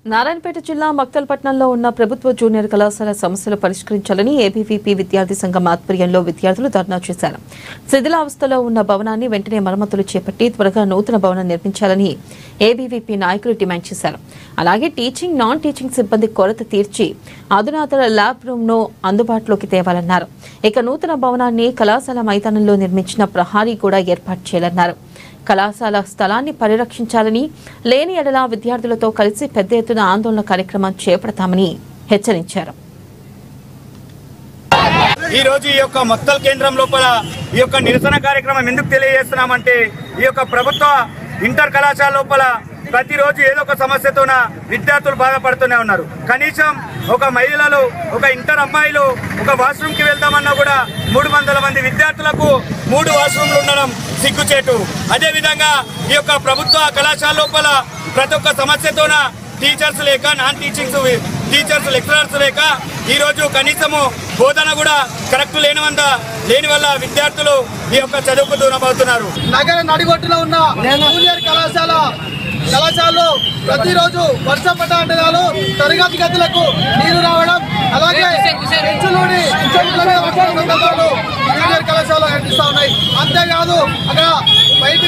నారాయణపేట జిల్లా మక్తల్పట్నంలో ఉన్న ప్రభుత్వ జూనియర్ కళాశాల సమస్యలు పరిష్కరించాలని ఏబీవీపీ విద్యార్థి సంఘం ఆధ్వర్యంలో విద్యార్థులు ధర్నా చేశారు. శిథిలావస్థలో ఉన్న భవనాన్ని వెంటనే మరమ్మతులు చేపట్టి త్వరగా నూతన భవనం నిర్మించాలని ఏబీవీపీ నాయకులు డిమాండ్ చేశారు. అలాగే టీచింగ్, నాన్ టీచింగ్ సిబ్బంది కొరత తీర్చి అధునాతన ల్యాబ్ రూమ్ ను అందుబాటులోకి తేవాలన్నారు. ఇక నూతన భవనాన్ని కళాశాల మైదానంలో నిర్మించిన ప్రహారీ కూడా ఏర్పాటు చేయాలన్నారు. కళాశాల స్థలాన్ని పరిరక్షించాలని, లేని ఎడల విద్యార్థులతో కలిసి పెద్ద ఎత్తున ఆందోళన కార్యక్రమం చేపడతామని హెచ్చరించారు. ఈ రోజు ఈ యొక్క మక్తల్ కేంద్రం లోపల ఈ యొక్క నిరసన కార్యక్రమం ఎందుకు తెలియజేస్తున్నామంటే, ఈ యొక్క ప్రభుత్వ ఇంటర్ కళాశాల లోపల ప్రతిరోజు ఏదో ఒక సమస్యతోన విద్యార్థులు బాధపడుతూనే ఉన్నారు. కనీసం ఒక మహిళలు, ఒక ఇంటర్ అమ్మాయిలు ఒక వాష్రూమ్ కి వెళ్తామన్నా కూడా 300 మంది విద్యార్థులకు 3 వాష్రూమ్లు ఉండడం సిగ్గుచేటు. అదేవిధంగా ఈ యొక్క ప్రభుత్వ కళాశాల లోపల ప్రతి ఒక్క సమస్యతోన టీచర్స్ లేక, నాన్ టీచింగ్స్ టీచర్స్, లెక్చరర్స్ లేక ఈరోజు కనీసము బోధన కూడా కరెక్ట్ లేని వల్ల విద్యార్థులు ఈ యొక్క చదువుకు దూరం అవుతున్నారు. నగర నడిగొట్టులో ఉన్న జూనియర్ కళాశాలలో ప్రతిరోజు వర్షం పడ్డ తరగతి గదులకు నీరు రావడం, అలాగే జూనియర్ కళాశాల కనిపిస్తా ఉన్నాయి. అంతేకాదు అక్కడ బయట